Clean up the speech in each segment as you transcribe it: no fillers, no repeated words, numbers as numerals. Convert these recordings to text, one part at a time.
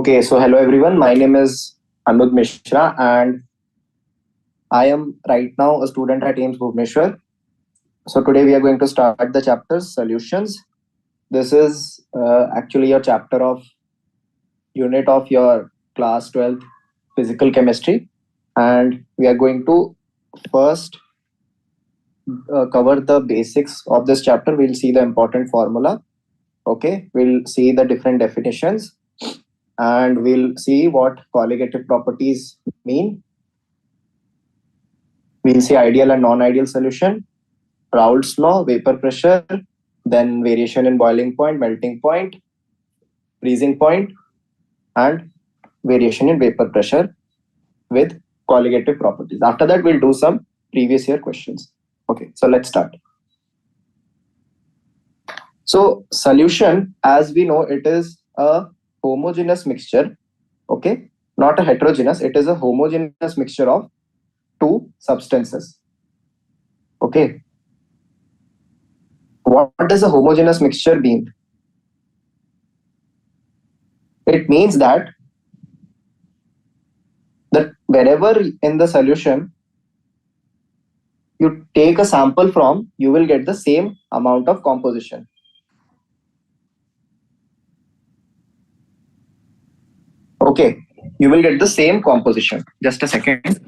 Okay, so hello everyone. My name is Anudh Mishra and I am right now a student at AIIMS Bhuvneshwar. So today we are going to start the chapter Solutions. This is actually your chapter of unit of your class 12th physical chemistry, and we are going to first cover the basics of this chapter. We'll see the important formula. Okay, we'll see the different definitions and we'll see what colligative properties mean. We'll see ideal and non-ideal solution, Raoult's law, vapor pressure, then variation in boiling point, melting point, freezing point, and variation in vapor pressure with colligative properties. After that, we'll do some previous year questions. Okay, so let's start. So solution, as we know, it is a homogeneous mixture, okay, not a heterogeneous. It is a homogeneous mixture of two substances. Okay, what does a homogeneous mixture mean? It means that wherever in the solution you take a sample from, you will get the same amount of composition. Okay, you will get the same composition. Just a second.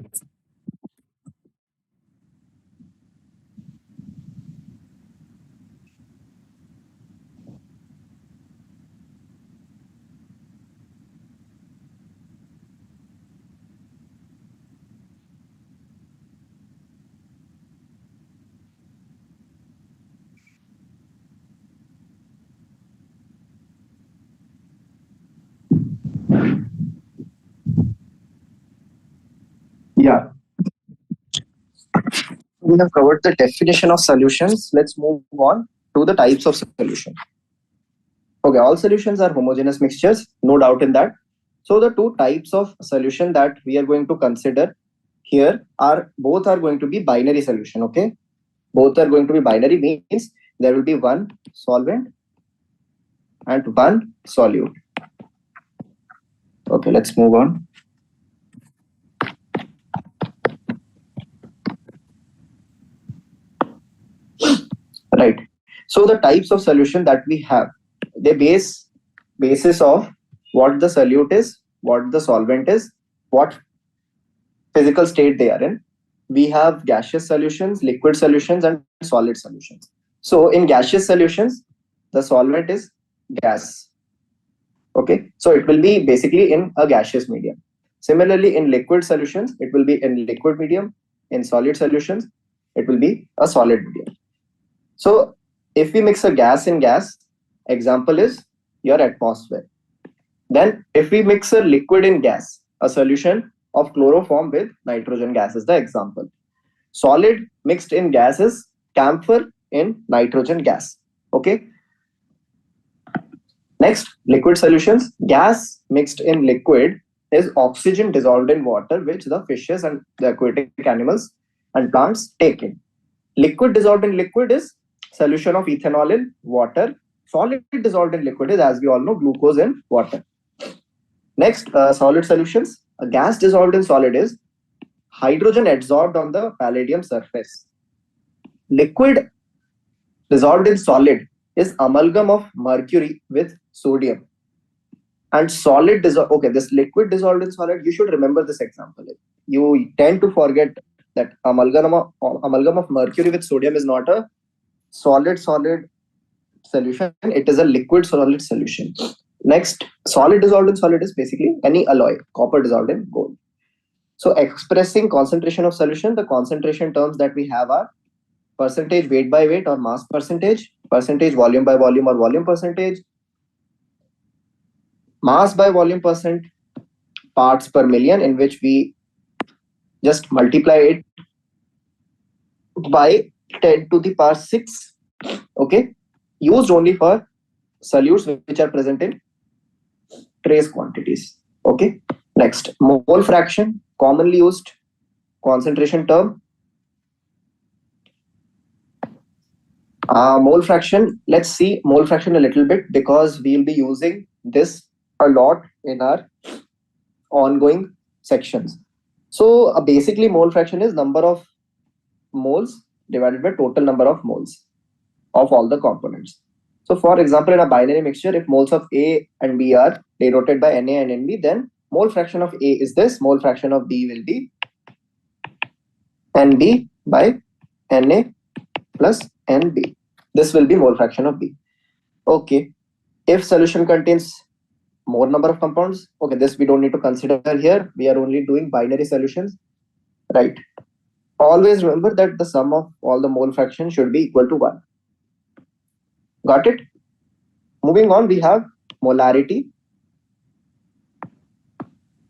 Yeah. We have covered the definition of solutions. Let's move on to the types of solution. Okay, all solutions are homogeneous mixtures, no doubt in that. So the two types of solution that we are going to consider here are both are going to be binary solution. Okay, both are going to be binary, means there will be one solvent and one solute. Okay, let's move on. Right. So the types of solution that we have, they basis of what the solute is, what the solvent is, what physical state they are in. We have gaseous solutions, liquid solutions, and solid solutions. So in gaseous solutions, the solvent is gas. Okay, so it will be basically in a gaseous medium. Similarly, in liquid solutions, it will be in liquid medium. In solid solutions, it will be a solid medium. So if we mix a gas in gas, example is your atmosphere. Then if we mix a liquid in gas, a solution of chloroform with nitrogen gas is the example. Solid mixed in gas is camphor in nitrogen gas. Okay. Next, liquid solutions. Gas mixed in liquid is oxygen dissolved in water, which the fishes and the aquatic animals and plants take in. Liquid dissolved in liquid is solution of ethanol in water. Solid dissolved in liquid is, as we all know, glucose in water. Next, solid solutions. A gas dissolved in solid is hydrogen adsorbed on the palladium surface. Liquid dissolved in solid is amalgam of mercury with sodium. And solid okay, this liquid dissolved in solid, you should remember this example. You tend to forget that amalgam of mercury with sodium is not a solid solution, it is a liquid solid solution. Next, solid dissolved in solid is basically any alloy, copper dissolved in gold. So expressing concentration of solution, the concentration terms that we have are percentage weight by weight or mass percentage, percentage volume by volume or volume percentage, mass by volume percent, parts per million, in which we just multiply it by 10 to the power 6. Okay, used only for solutes which are present in trace quantities. Okay, next, mole fraction, commonly used concentration term. Mole fraction, let's see mole fraction a little bit because we'll be using this a lot in our ongoing sections. So basically mole fraction is number of moles divided by total number of moles of all the components. So for example, in a binary mixture, if moles of A and B are denoted by Na and Nb, then mole fraction of A is this, mole fraction of B will be Nb by Na plus Nb. This will be mole fraction of B. Okay. If solution contains more number of compounds, okay, this we don't need to consider here. We are only doing binary solutions, right? Always remember that the sum of all the mole fractions should be equal to 1. Got it? Moving on, we have molarity.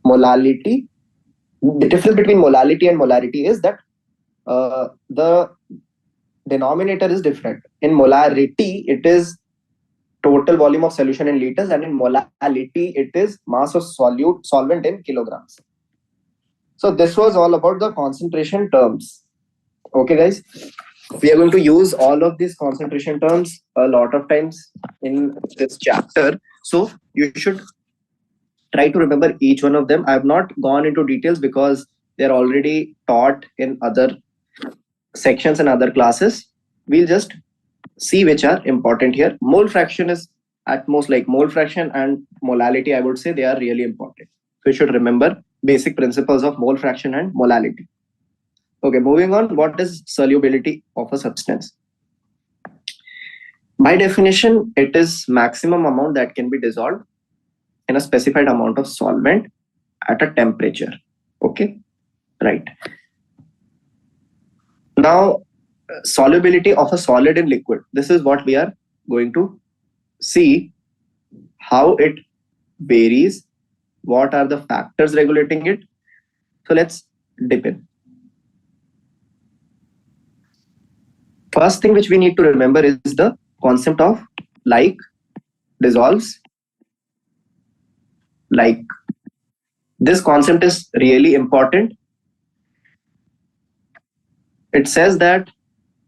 Molality. The difference between molality and molarity is that the denominator is different. In molarity, it is total volume of solution in liters, and in molality, it is mass of solvent in kilograms. So this was all about the concentration terms. Okay, guys, we are going to use all of these concentration terms a lot of times in this chapter. So you should try to remember each one of them. I have not gone into details because they're already taught in other sections and other classes. We'll just see which are important here. Mole fraction is at most like mole fraction and molality. I would say they are really important. So you should remember basic principles of mole fraction and molality. Okay, moving on. What is solubility of a substance? By definition, it is maximum amount that can be dissolved in a specified amount of solvent at a temperature. Okay, right. Now, solubility of a solid in liquid. This is what we are going to see, how it varies, what are the factors regulating it. So let's dip in. First thing which we need to remember is the concept of like dissolves like. This concept is really important. It says that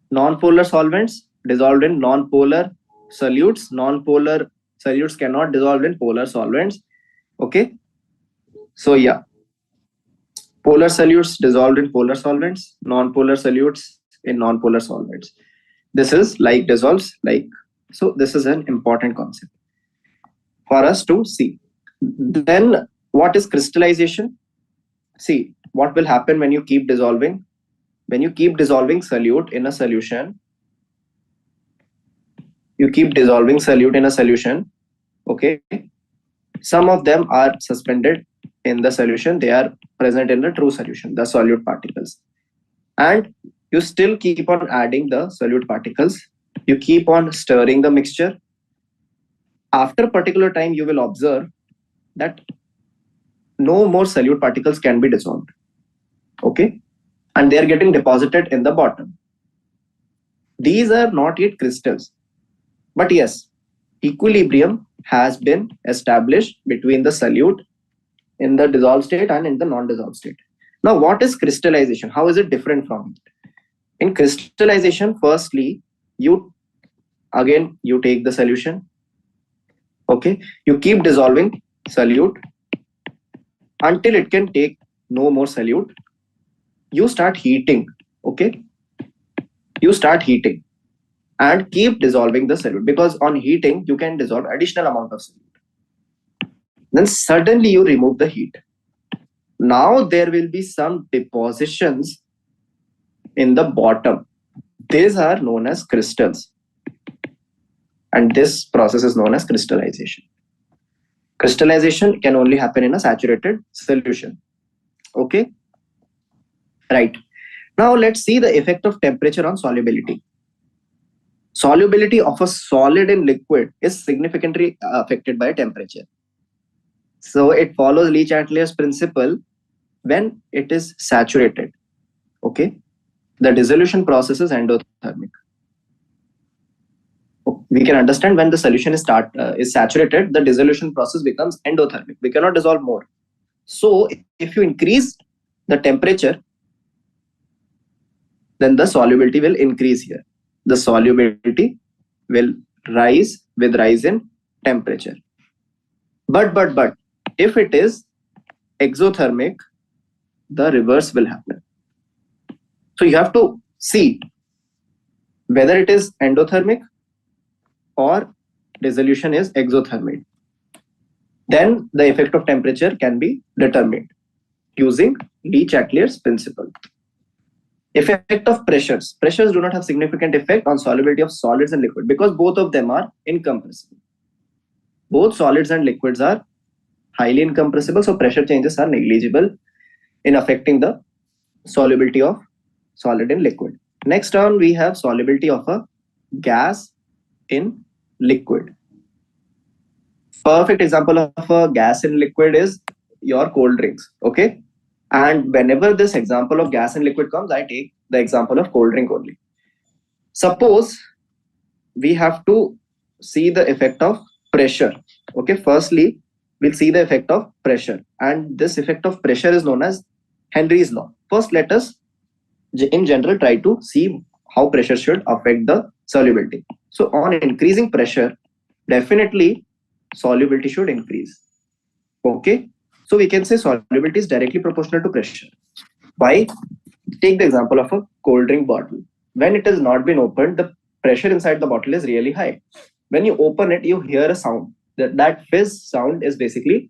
non-polar solvents dissolved in non-polar solutes. Non-polar solutes cannot dissolve in polar solvents. Okay. So yeah, polar solutes dissolved in polar solvents, non-polar solutes in non-polar solvents. This is like dissolves like. So this is an important concept for us to see. Then what is crystallization? See, what will happen when you keep dissolving? When you keep dissolving solute in a solution, okay, some of them are suspended in the solution. They are present in the true solution, the solute particles. And you still keep on adding the solute particles. You keep on stirring the mixture. After a particular time, you will observe that no more solute particles can be dissolved. Okay. And they are getting deposited in the bottom. These are not yet crystals. But yes, equilibrium has been established between the solute in the dissolved state and in the non-dissolved state. Now, what is crystallization? How is it different from it? In crystallization, firstly, you take the solution. Okay, you keep dissolving solute until it can take no more solute. You start heating. Okay, you start heating and keep dissolving the solute, because on heating you can dissolve additional amount of solute. Then suddenly you remove the heat. Now there will be some depositions in the bottom. These are known as crystals, and this process is known as crystallization. Crystallization can only happen in a saturated solution. Okay, right. Now let's see the effect of temperature on solubility. Solubility of a solid in liquid is significantly affected by temperature. So it follows Le-Chatelier's principle when it is saturated. Okay, the dissolution process is endothermic. We can understand when the solution is saturated, the dissolution process becomes endothermic. We cannot dissolve more. So if you increase the temperature, then the solubility will increase here. The solubility will rise with rise in temperature. But If it is exothermic, the reverse will happen. So you have to see whether it is endothermic or dissolution is exothermic. Then the effect of temperature can be determined using Le-Chatelier's principle. Effect of pressures. Pressures do not have significant effect on solubility of solids and liquid because both of them are incompressible. Both solids and liquids are highly incompressible, so pressure changes are negligible in affecting the solubility of solid in liquid. Next down, we have solubility of a gas in liquid. Perfect example of a gas in liquid is your cold drinks. Okay. And whenever this example of gas and liquid comes, I take the example of cold drink only. Suppose we have to see the effect of pressure. Okay. Firstly, we'll see the effect of pressure. And this effect of pressure is known as Henry's law. First, let us in general try to see how pressure should affect the solubility. So on increasing pressure, definitely solubility should increase. Okay. So we can say solubility is directly proportional to pressure. Why? Take the example of a cold drink bottle. When it has not been opened, the pressure inside the bottle is really high. When you open it, you hear a sound. That fizz sound is basically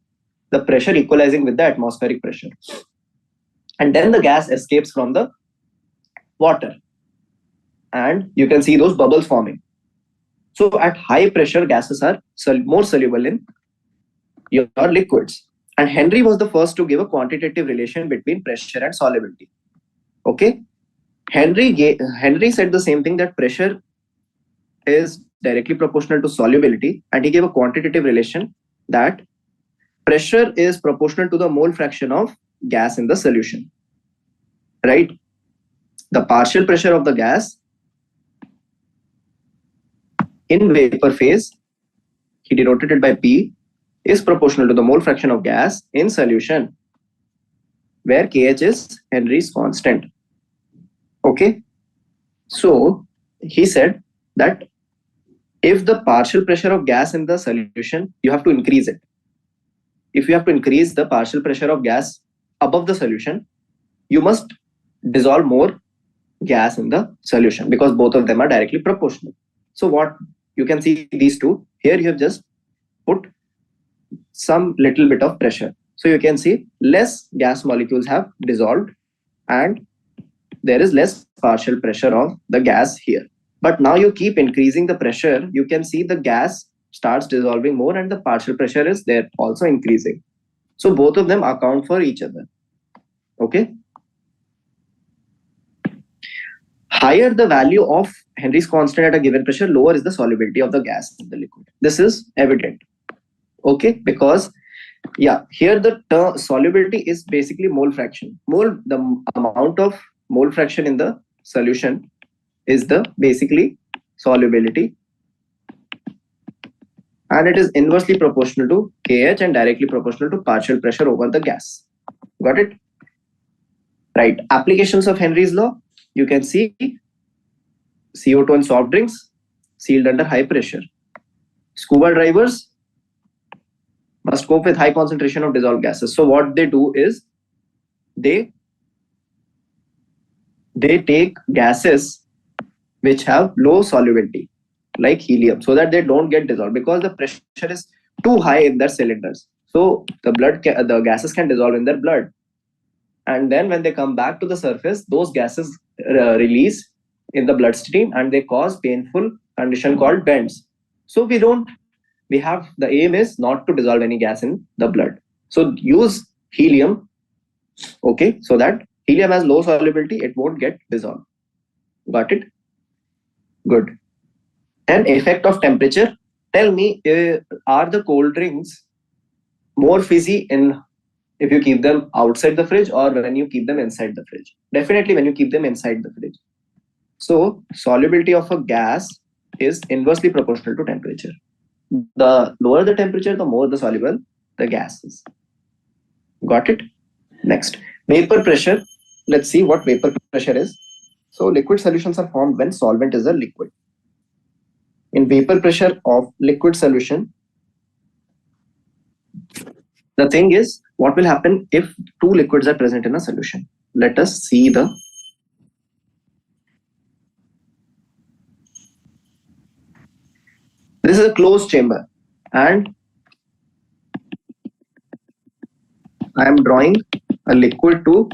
the pressure equalizing with the atmospheric pressure. And then the gas escapes from the water. And you can see those bubbles forming. So at high pressure, gases are more soluble in your liquids. And Henry was the first to give a quantitative relation between pressure and solubility. Okay. Henry said the same thing, that pressure is directly proportional to solubility, and he gave a quantitative relation that pressure is proportional to the mole fraction of gas in the solution. Right? The partial pressure of the gas in vapor phase, he denoted it by P, is proportional to the mole fraction of gas in solution, where KH is Henry's constant. Okay. So he said that if the partial pressure of gas in the solution, you have to increase it. If you have to increase the partial pressure of gas above the solution, you must dissolve more gas in the solution because both of them are directly proportional. So what you can see these two here, you have just put some little bit of pressure. So you can see less gas molecules have dissolved and there is less partial pressure of the gas here. But now you keep increasing the pressure, you can see the gas starts dissolving more and the partial pressure is there also increasing. So both of them account for each other. Okay. Higher the value of Henry's constant at a given pressure, lower is the solubility of the gas in the liquid. This is evident. Okay, because here the term solubility is basically mole fraction. The amount of mole fraction in the solution is the basically solubility, and it is inversely proportional to KH and directly proportional to partial pressure over the gas. Got it? Right. Applications of Henry's law. You can see CO2 in soft drinks sealed under high pressure. Scuba divers must cope with high concentration of dissolved gases. So what they do is they take gases which have low solubility like helium so that they don't get dissolved because the pressure is too high in their cylinders. So the gases can dissolve in their blood. And then when they come back to the surface, those gases release in the bloodstream and they cause painful condition called bends. So the aim is not to dissolve any gas in the blood. So use helium, okay, so that helium has low solubility, it won't get dissolved. Got it? Good. Then effect of temperature. Tell me, are the cold drinks more fizzy if you keep them outside the fridge or when you keep them inside the fridge? Definitely when you keep them inside the fridge. So solubility of a gas is inversely proportional to temperature. The lower the temperature, the more the soluble the gas is. Got it? Next, vapor pressure. Let's see what vapor pressure is. So liquid solutions are formed when solvent is a liquid. In vapor pressure of liquid solution, The thing is, what will happen if two liquids are present in a solution? Let us see the this is a closed chamber and I am drawing a liquid to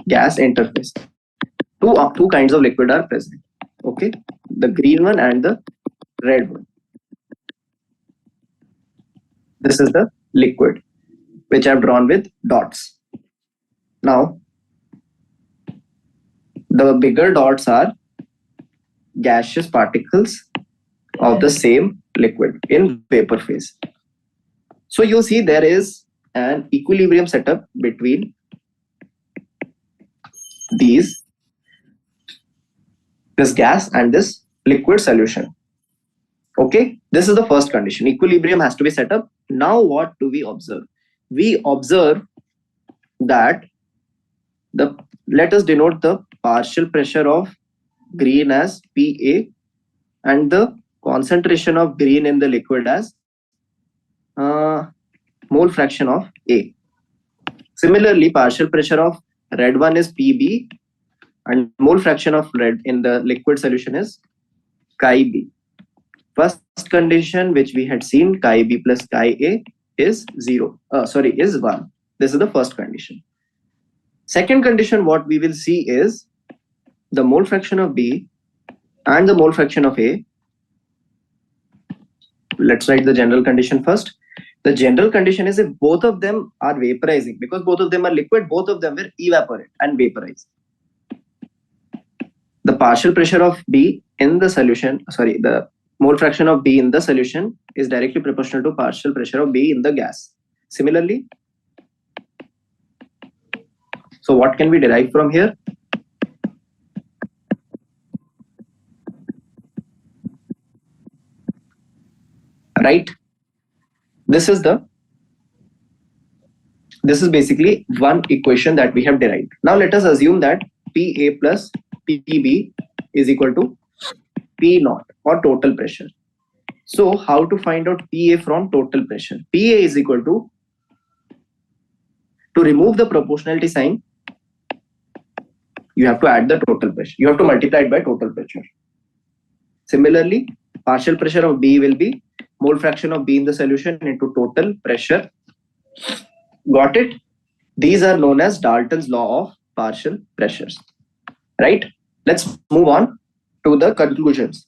gas interface. Two kinds of liquid are present. Okay, the green one and the red one. This is the liquid which I have drawn with dots. Now, the bigger dots are gaseous particles of the same liquid in vapor phase. So you see there is an equilibrium setup between this gas and this liquid solution. Okay, this is the first condition. Equilibrium has to be set up. Now what do we observe? We observe that let us denote the partial pressure of green as Pa and the concentration of green in the liquid as mole fraction of A. Similarly, partial pressure of red one is Pb and mole fraction of red in the liquid solution is chi B. First condition which we had seen, chi B plus chi A is 1. This is the first condition. Second condition what we will see is the mole fraction of B and the mole fraction of A. Let's write the general condition first. The general condition is if both of them are vaporizing, because both of them are liquid, both of them will evaporate and vaporize. The partial pressure of B in the solution, the mole fraction of B in the solution is directly proportional to partial pressure of B in the gas. Similarly, so what can we derive from here? Right? This is basically one equation that we have derived. Now let us assume that Pa plus Pb is equal to P naught or total pressure. So how to find out Pa from total pressure? Pa is equal to remove the proportionality sign, you have to add the total pressure. You have to multiply it by total pressure. Similarly, partial pressure of B will be mole fraction of B in the solution into total pressure. Got it? These are known as Dalton's law of partial pressures. Right? Let's move on to the conclusions.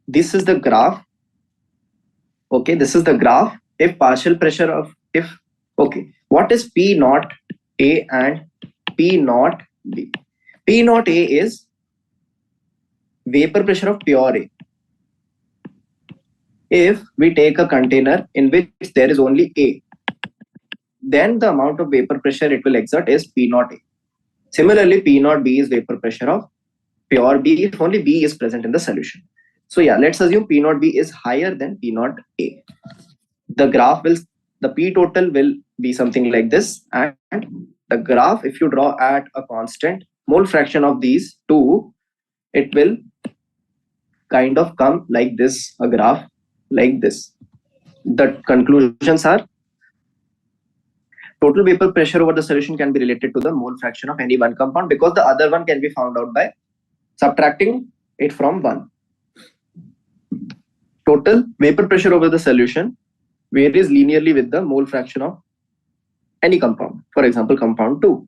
This is the graph. Okay, this is the graph. If partial pressure of what is P naught A and P naught B? P naught A is vapor pressure of pure A. If we take a container in which there is only A, then the amount of vapor pressure it will exert is P naught A. Similarly, P naught B is vapor pressure of pure B if only B is present in the solution. So yeah, let's assume P naught B is higher than P naught A. The graph the P total will be something like this, and the graph, if you draw at a constant mole fraction of these two, it will kind of come like this, a graph like this. The conclusions are total vapor pressure over the solution can be related to the mole fraction of any one compound because the other one can be found out by subtracting it from 1. Total vapor pressure over the solution varies linearly with the mole fraction of any compound, for example compound 2.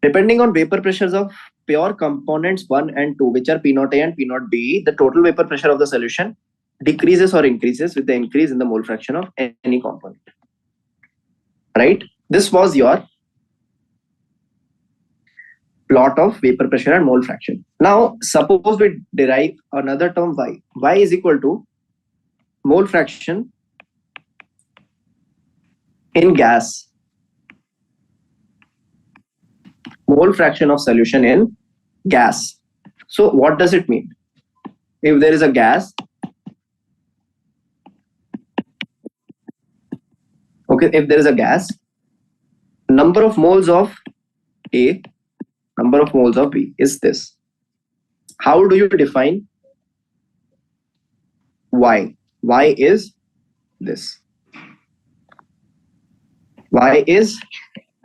Depending on vapor pressures of pure components 1 and 2, which are P naught A and P naught B, the total vapor pressure of the solution decreases or increases with the increase in the mole fraction of any component. Right? This was your plot of vapor pressure and mole fraction. Now, suppose we derive another term Y. Y is equal to mole fraction in gas. Mole fraction of solution in gas. So what does it mean? If there is a gas, if there is a gas, number of moles of A, number of moles of B is this. How do you define Y? Y is this. Y is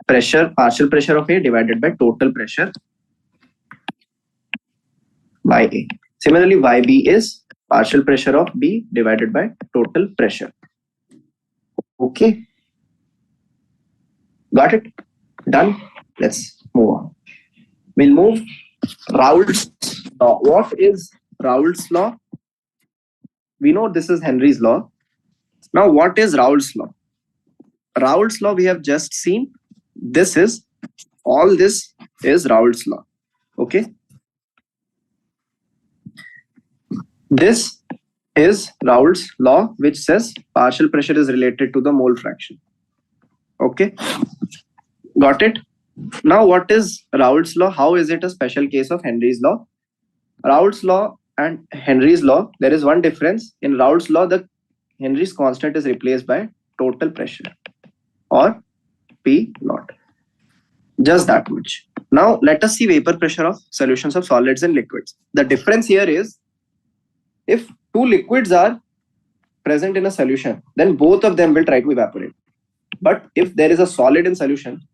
pressure, partial pressure of A divided by total pressure YA. Similarly, YB is partial pressure of B divided by total pressure. Okay. Got it? Done? Let's move on. We'll move Raoult's law. What is Raoult's law? We know this is Henry's law. Now, what is Raoult's law? Raoult's law we have just seen. This is Raoult's law. Okay. This is Raoult's law, which says partial pressure is related to the mole fraction. Okay. Got it? Now, what is Raoult's law? How is it a special case of Henry's law? Raoult's law and Henry's law, there is one difference. In Raoult's law, the Henry's constant is replaced by total pressure or P naught. Just that much. Now, let us see vapor pressure of solutions of solids and liquids. The difference here is, if two liquids are present in a solution, then both of them will try to evaporate. But if there is a solid in solution,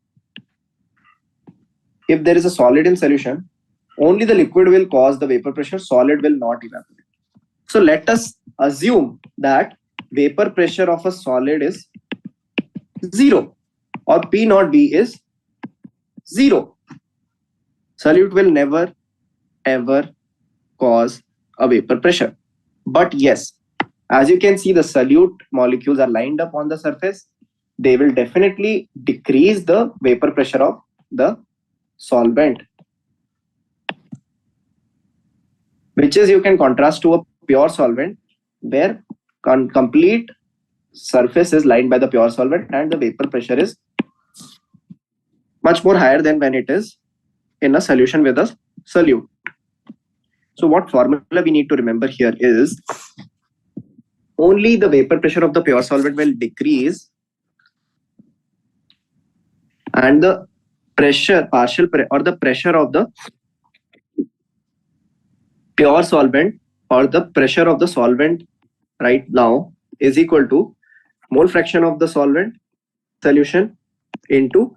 only the liquid will cause the vapor pressure, solid will not evaporate. So let us assume that vapor pressure of a solid is 0 or P naught B is 0. Solute will never ever cause a vapor pressure. But yes, as you can see, the solute molecules are lined up on the surface. They will definitely decrease the vapor pressure of the solvent, which is you can contrast to a pure solvent where complete surface is lined by the pure solvent and the vapor pressure is much more higher than when it is in a solution with a solute. So what formula we need to remember here is, only the vapor pressure of the pure solvent will decrease and the pressure, the pressure of the pure solvent or the pressure of the solvent right now is equal to mole fraction of the solvent solution into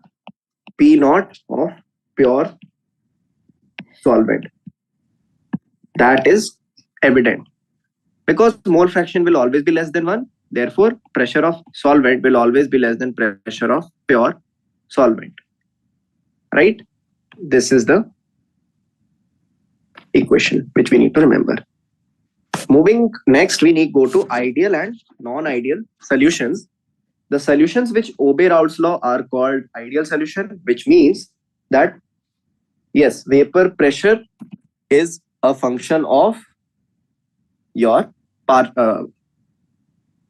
P naught of pure solvent. That is evident because mole fraction will always be less than 1. Therefore, pressure of solvent will always be less than pressure of pure solvent. Right? This is the equation which we need to remember. Moving next, we need go to ideal and non-ideal solutions. The solutions which obey Raoult's law are called ideal solution, which means that yes, vapor pressure is a function of your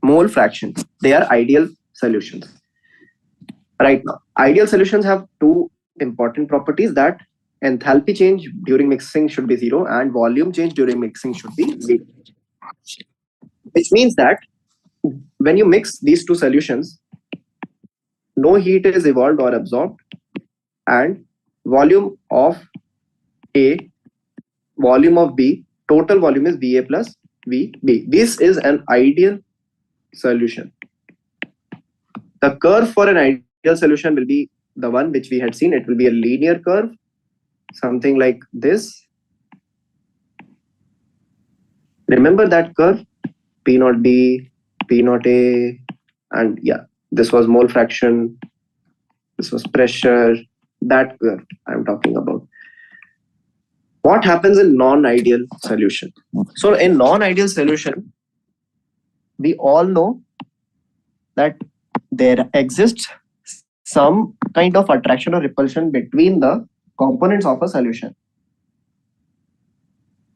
mole fraction. They are ideal solutions. Right now, ideal solutions have two important properties, that enthalpy change during mixing should be 0 and volume change during mixing should be 0. Which means that when you mix these two solutions, no heat is evolved or absorbed and volume of A, volume of B, total volume is VA plus VB. This is an ideal solution. The curve for an ideal solution will be the one which we had seen. It will be a linear curve, something like this. Remember that curve? P naught B, P naught A, and yeah, this was mole fraction, this was pressure, that curve I'm talking about. What happens in non-ideal solution? So in non-ideal solution, we all know that there exists some kind of attraction or repulsion between the components of a solution.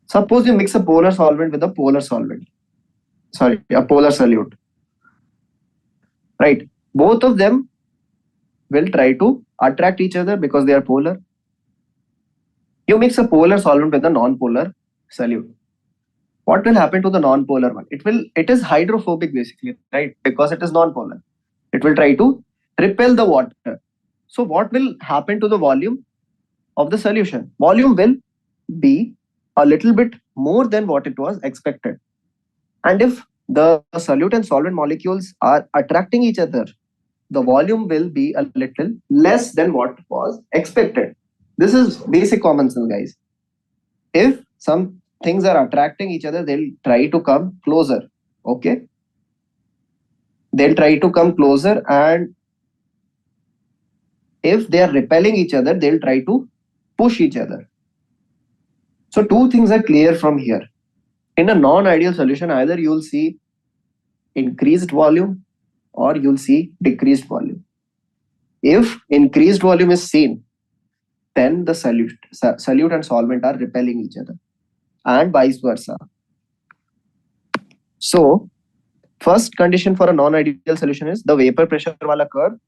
Suppose you mix a polar solvent with a polar solvent. A polar solute. Right. Both of them will try to attract each other because they are polar. You mix a polar solvent with a non-polar solute. What will happen to the non-polar one? It is hydrophobic basically, right? Because it is non-polar. It will try to repel the water. So what will happen to the volume of the solution? Volume will be a little bit more than what it was expected. And if the solute and solvent molecules are attracting each other, the volume will be a little less than what was expected. This is basic common sense, guys. If some things are attracting each other, they'll try to come closer. Okay, they'll try to come closer, and if they are repelling each other, they'll try to push each other. So two things are clear from here. In a non-ideal solution, either you'll see increased volume or you'll see decreased volume. If increased volume is seen, then the solute and solvent are repelling each other, and vice versa. So first condition for a non-ideal solution is the vapor pressure wala curve.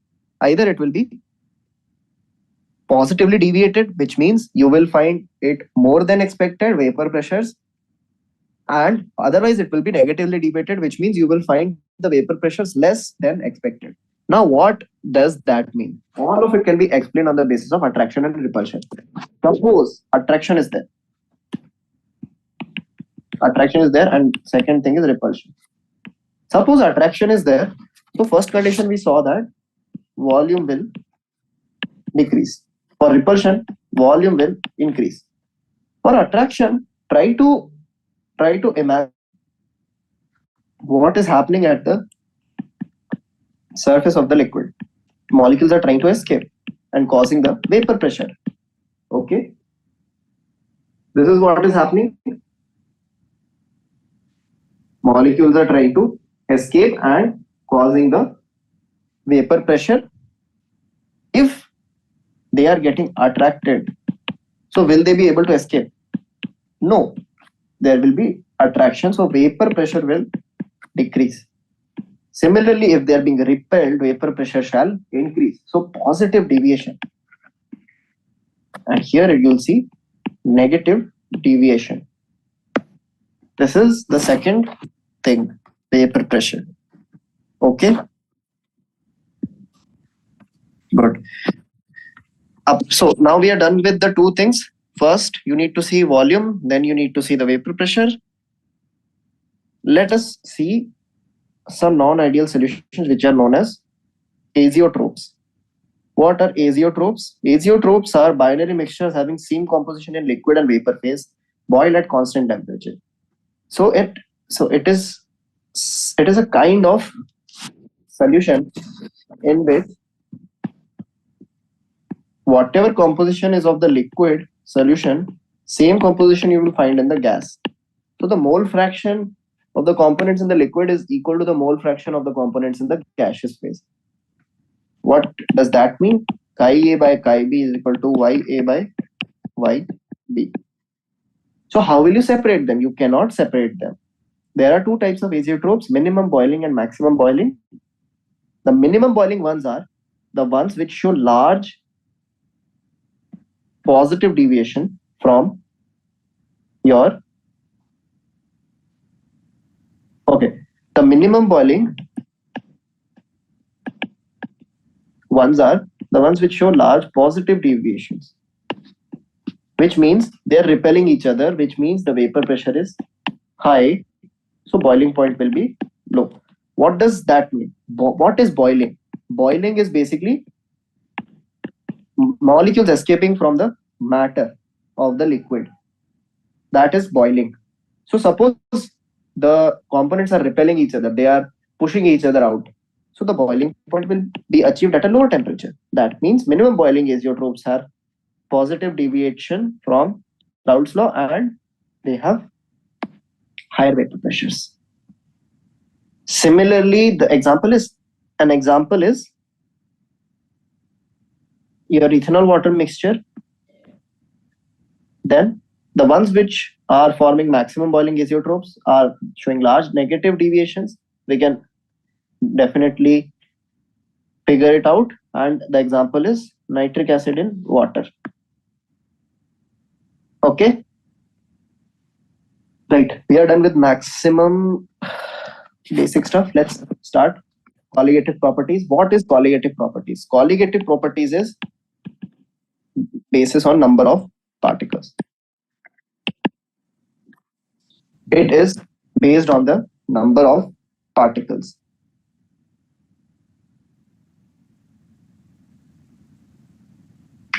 Either it will be positively deviated, which means you will find it more than expected vapor pressures, and otherwise it will be negatively deviated, which means you will find the vapor pressures less than expected. Now, what does that mean? All of it can be explained on the basis of attraction and repulsion. Suppose attraction is there. Attraction is there, and second thing is repulsion. Suppose attraction is there. So first condition we saw that volume will decrease. For repulsion, volume will increase. For attraction, try to imagine what is happening at the surface of the liquid. Molecules are trying to escape and causing the vapor pressure. Okay, this is what is happening. Molecules are trying to escape and causing the vapor pressure. If they are getting attracted, so will they be able to escape? No, there will be attraction, so vapor pressure will decrease. Similarly, if they are being repelled, vapor pressure shall increase. So positive deviation. And here you will see negative deviation. This is the second thing, vapor pressure. Okay. Good. So now we are done with the two things. First, you need to see volume, then you need to see the vapor pressure. Let us see some non-ideal solutions which are known as azeotropes. What are azeotropes? Azeotropes are binary mixtures having same composition in liquid and vapor phase, boil at constant temperature. So it is a kind of solution in which whatever composition is of the liquid solution, same composition you will find in the gas. So the mole fraction of the components in the liquid is equal to the mole fraction of the components in the gaseous phase. What does that mean? Chi A by chi B is equal to Ya by Yb. So how will you separate them? You cannot separate them. There are two types of azeotropes, minimum boiling and maximum boiling. The minimum boiling ones are the ones which show large positive deviation from your the minimum boiling ones are the ones which show large positive deviations, which means they are repelling each other, which means the vapor pressure is high, so boiling point will be low. What does that mean? What is boiling? Boiling is basically molecules escaping from the matter of the liquid. That is boiling. So suppose the components are repelling each other, they are pushing each other out. So the boiling point will be achieved at a lower temperature. That means minimum boiling azeotropes have positive deviation from Raoult's law and they have higher vapor pressures. Similarly, an example is your ethanol water mixture. Then the ones which are forming maximum boiling azeotropes are showing large negative deviations. We can definitely figure it out, and the example is nitric acid in water. Okay, right, we are done with maximum basic stuff. Let's start colligative properties. What is colligative properties? Colligative properties is basis on number of particles. It is based on the number of particles.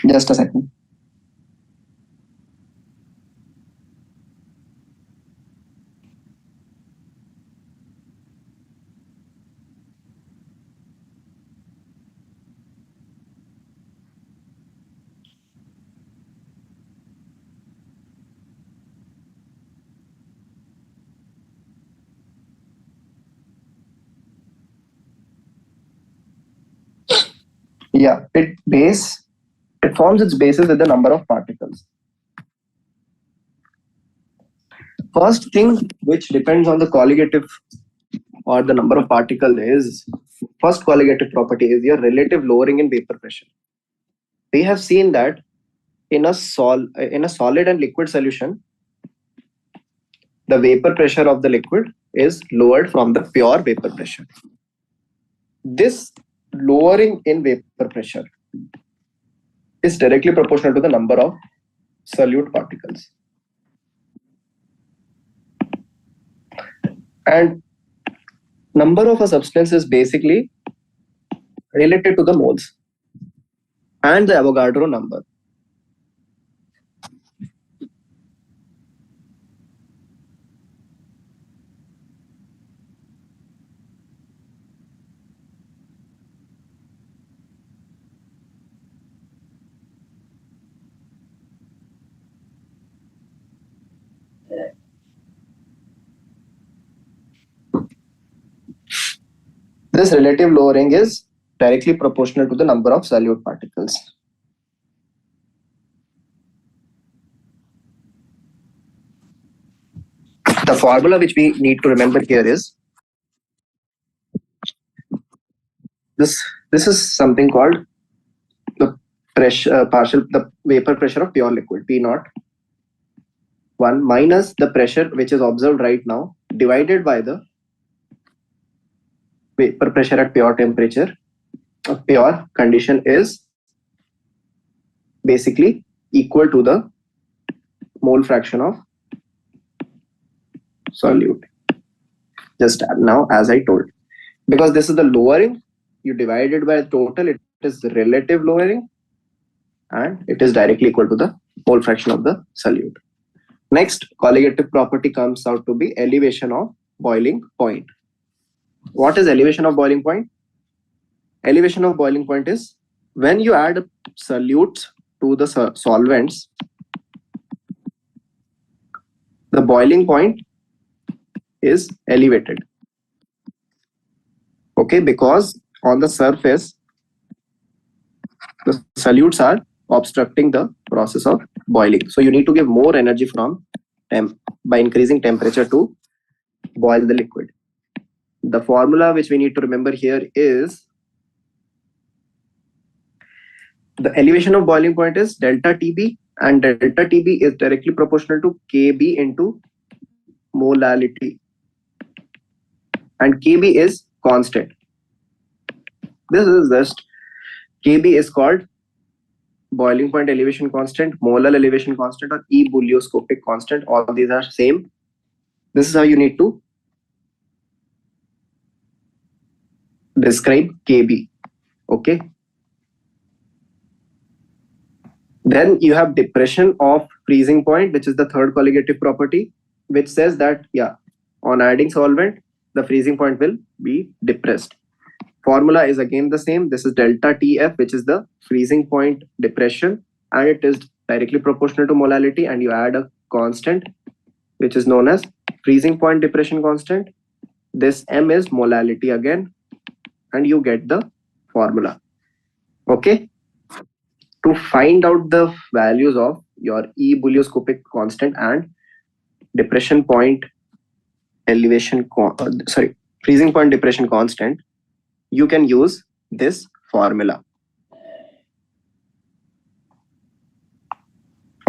Just a second. Yeah, it forms its basis with the number of particles. First thing which depends on the colligative or the number of particle is, first colligative property is your relative lowering in vapor pressure. We have seen that in a solid and liquid solution, the vapor pressure of the liquid is lowered from the pure vapor pressure. This lowering in vapor pressure is directly proportional to the number of solute particles. And number of a substance is basically related to the moles and the Avogadro number. This relative lowering is directly proportional to the number of solute particles. The formula which we need to remember here is this is something called the vapor pressure of pure liquid, P naught 1 minus the pressure which is observed right now divided by the vapor pressure at pure temperature. Pure condition is basically equal to the mole fraction of solute. Just now, as I told, because this is the lowering, you divide it by total, it is relative lowering, and it is directly equal to the mole fraction of the solute. Next colligative property comes out to be elevation of boiling point. What is elevation of boiling point? Elevation of boiling point is when you add solutes to the solvents, the boiling point is elevated. Okay, because on the surface, the solutes are obstructing the process of boiling. So you need to give more energy from by increasing temperature to boil the liquid. The formula which we need to remember here is the elevation of boiling point is delta TB, and delta TB is directly proportional to Kb into molality, and Kb is constant. This is just Kb is called boiling point elevation constant, molar elevation constant, or ebullioscopic constant. All these are same. This is how you need to describe Kb. Okay. Then you have depression of freezing point, which is the third colligative property, which says that on adding solvent, the freezing point will be depressed. Formula is again the same. This is delta Tf, which is the freezing point depression, and it is directly proportional to molality, and you add a constant which is known as freezing point depression constant. This M is molality again, and you get the formula. Okay. To find out the values of your ebullioscopic constant and depression point freezing point depression constant, you can use this formula.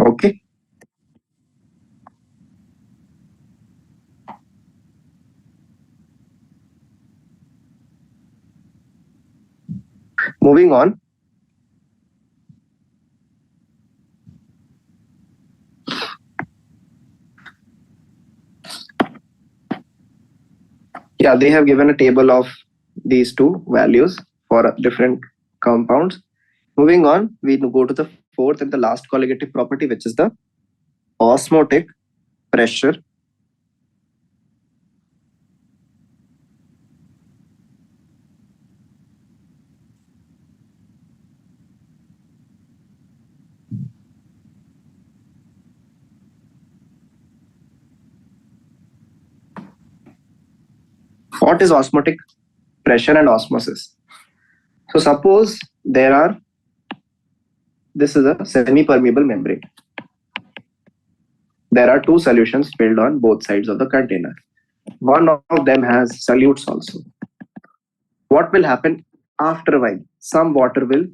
Okay. Moving on. Yeah, they have given a table of these two values for different compounds. Moving on, we go to the fourth and the last colligative property, which is the osmotic pressure. What is osmotic pressure and osmosis? So suppose this is a semi-permeable membrane. There are two solutions filled on both sides of the container. One of them has solutes also. What will happen after a while? Some water will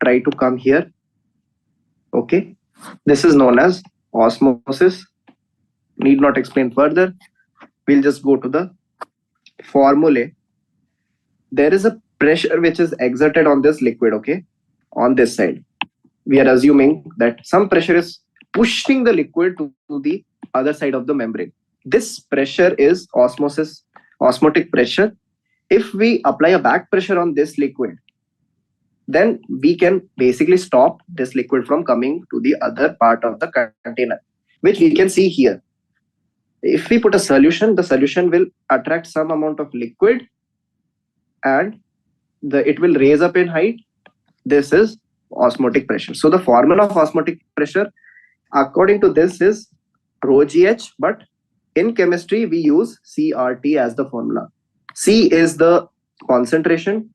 try to come here. Okay. This is known as osmosis. Need not explain further. We'll just go to the formulae. There is a pressure which is exerted on this liquid, okay, on this side. We are assuming that some pressure is pushing the liquid to the other side of the membrane. This pressure is osmotic pressure. If we apply a back pressure on this liquid, then we can basically stop this liquid from coming to the other part of the container, which we can see here. If we put a solution, the solution will attract some amount of liquid and it will raise up in height. This is osmotic pressure. So the formula of osmotic pressure according to this is rho GH, but in chemistry we use CRT as the formula. C is the concentration,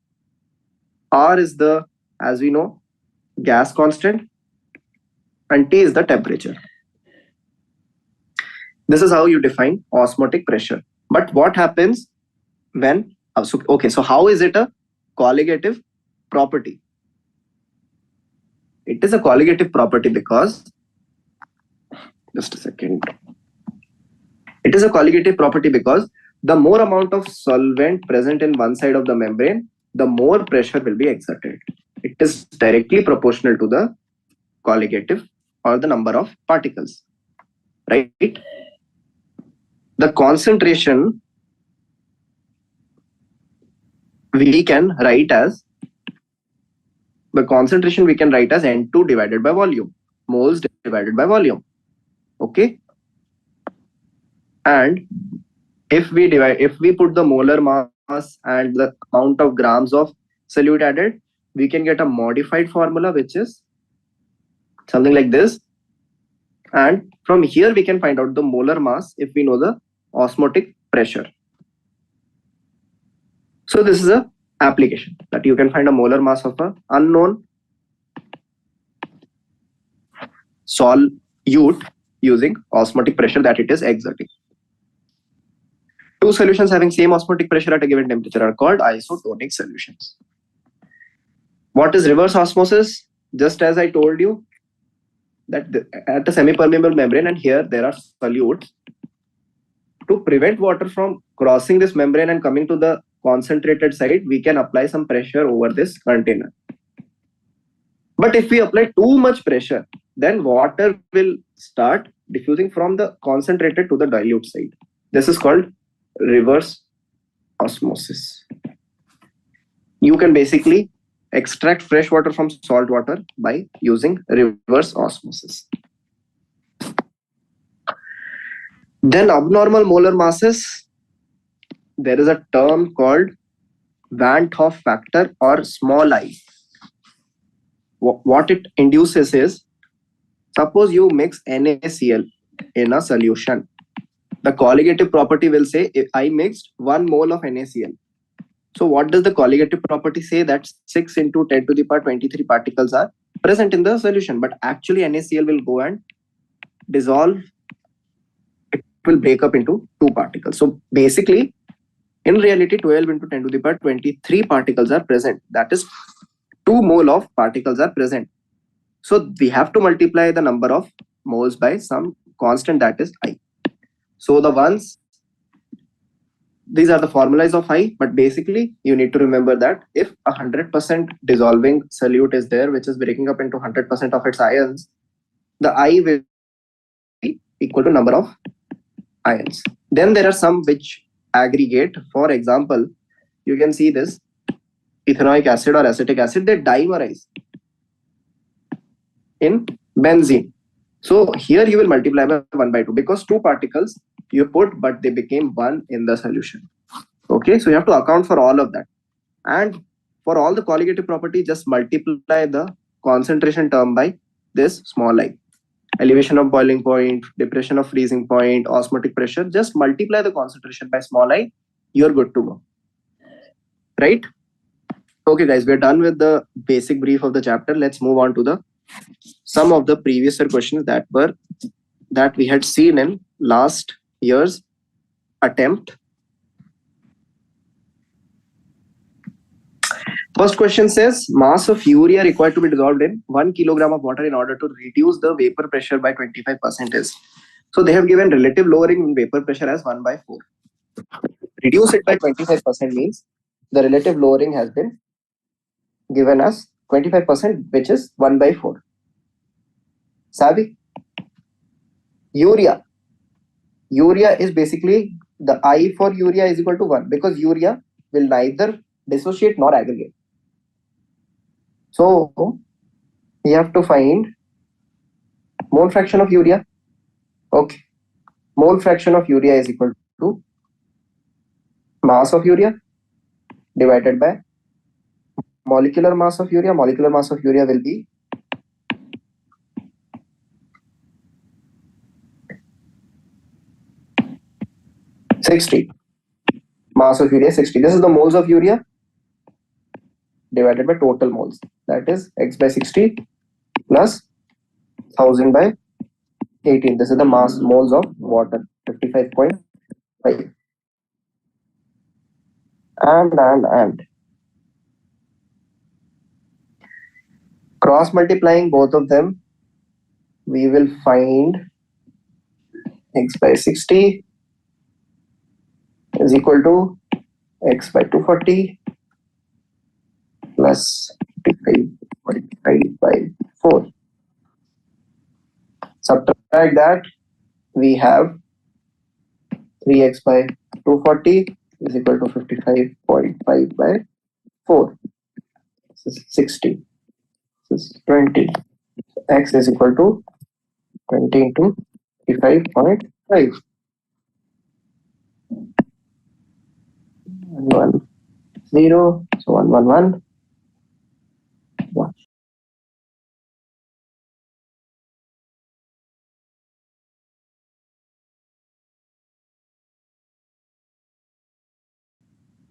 R is the, as we know, gas constant, and T is the temperature. This is how you define osmotic pressure. But what happens when, so how is it a colligative property? It is a colligative property because, just a second. It is a colligative property because the more amount of solvent present in one side of the membrane, the more pressure will be exerted. It is directly proportional to the colligative or the number of particles, right? The concentration we can write as N2 divided by volume, moles divided by volume. Okay. And if we put the molar mass and the amount of grams of solute added, we can get a modified formula which is something like this. And from here we can find out the molar mass if we know the osmotic pressure. So this is a application that you can find a molar mass of an unknown solute using osmotic pressure that it is exerting. Two solutions having same osmotic pressure at a given temperature are called isotonic solutions. What is reverse osmosis? Just as I told you that at a semi-permeable membrane, and here there are solutes. To prevent water from crossing this membrane and coming to the concentrated side, we can apply some pressure over this container. But if we apply too much pressure, then water will start diffusing from the concentrated to the dilute side. This is called reverse osmosis. You can basically extract fresh water from salt water by using reverse osmosis. Then abnormal molar masses, there is a term called Van 't Hoff factor or small I. What it induces is, suppose you mix NaCl in a solution. The colligative property will say if I mixed 1 mole of NaCl. So what does the colligative property say? That 6 into 10 to the power 23 particles are present in the solution, but actually NaCl will go and dissolve. It will break up into 2 particles. So basically, in reality, 12 into 10 to the power 23 particles are present. That is 2 mole of particles are present. So we have to multiply the number of moles by some constant, that is I. So these are the formulas of I, but basically you need to remember that if 100% dissolving solute is there, which is breaking up into 100% of its ions, the I will be equal to number of ions. Then there are some which aggregate. For example, you can see this ethanoic acid or acetic acid, they dimerize. in benzene. So here you will multiply by 1 by 2 because two particles you put, but they became one in the solution. Okay, so you have to account for all of that. And for all the colligative property, just multiply the concentration term by this small I. Elevation of boiling point, depression of freezing point, osmotic pressure, just multiply the concentration by small I, you're good to go. Right? Okay, guys, we're done with the basic brief of the chapter. Let's move on to some of the previous year questions that we had seen in last year's attempt. First question says mass of urea required to be dissolved in 1 kilogram of water in order to reduce the vapor pressure by 25% is. So they have given relative lowering in vapor pressure as 1 by 4. Reduce it by 25% means the relative lowering has been given as 25%, which is 1 by 4. Savvy? Urea. Urea is basically the I for urea is equal to 1 because urea will neither dissociate nor aggregate. So you have to find mole fraction of urea. Okay. Mole fraction of urea is equal to mass of urea divided by molecular mass of urea. Molecular mass of urea will be 60. Mass of urea 60. This is the moles of urea divided by total moles. That is x by 60 plus 1000 by 18. This is the mass moles of water, 55.5. And cross multiplying both of them, we will find x by 60 is equal to x by 240 plus 55 by 4. Subtract that, we have 3x by 240 is equal to 55.5 by 4. This is 60. This is 20. X is equal to 20 into 55.5. 1, 0. So 1, 1, 1. 1.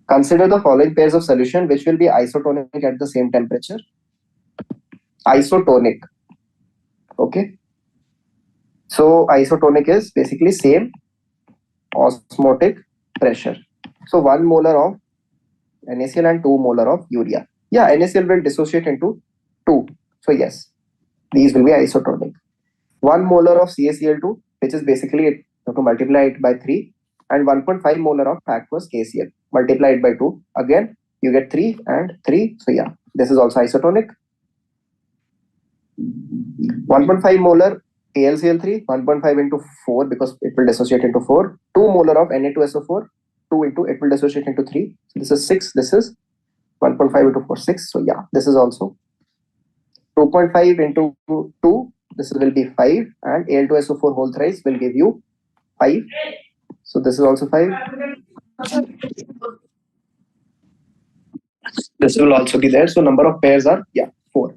Consider the following pairs of solution which will be isotonic at the same temperature. Isotonic. Okay. So isotonic is basically same osmotic pressure. So 1 molar of NaCl and 2 molar of urea. Yeah, NaCl will dissociate into 2. So yes, these will be isotonic. 1 molar of CaCl2, which is basically you have to multiply it by 3, and 1.5 molar of aqueous KCl. Multiply it by 2. Again, you get 3 and 3. So yeah, this is also isotonic. 1.5 molar AlCl3, 1.5 into 4 because it will dissociate into 4. 2 molar of Na2SO4, 2 into it will dissociate into 3. So this is 6. This is 1.5 into 4, 6. So yeah, this is also 2.5 into 2. This will be 5, and Al2SO4 whole thrice will give you 5. So this is also 5. This will also be there. So number of pairs are 4.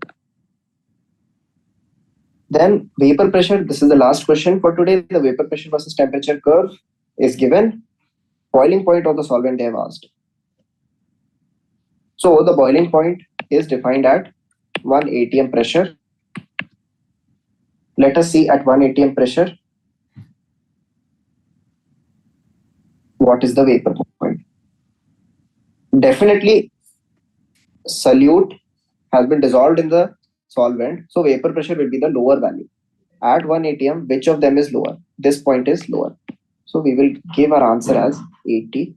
Then vapor pressure. This is the last question for today. The vapor pressure versus temperature curve is given. Boiling point of the solvent they have asked. So the boiling point is defined at 1 atm pressure. Let us see at 1 atm pressure what is the vapor point. Definitely solute has been dissolved in the solvent, so vapor pressure will be the lower value. At 1 atm, which of them is lower? This point is lower. So we will give our answer as 82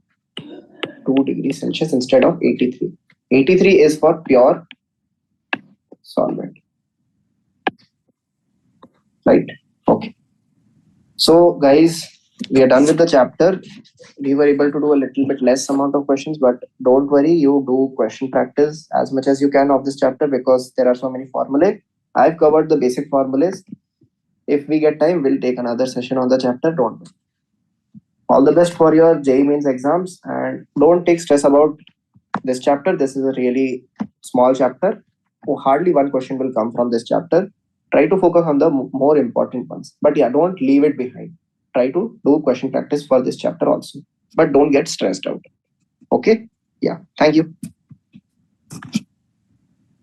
degrees Celsius instead of 83. 83 is for pure solvent. Right? Okay. So guys, we are done with the chapter. We were able to do a little bit less amount of questions, but don't worry, you do question practice as much as you can of this chapter because there are so many formulae. I've covered the basic formulas. If we get time, we'll take another session on the chapter. Don't worry. All the best for your JEE Mains exams, and don't take stress about this chapter. This is a really small chapter. Hardly one question will come from this chapter. Try to focus on the more important ones. But yeah, don't leave it behind. Try to do question practice for this chapter also. But don't get stressed out. Okay? Yeah. Thank you.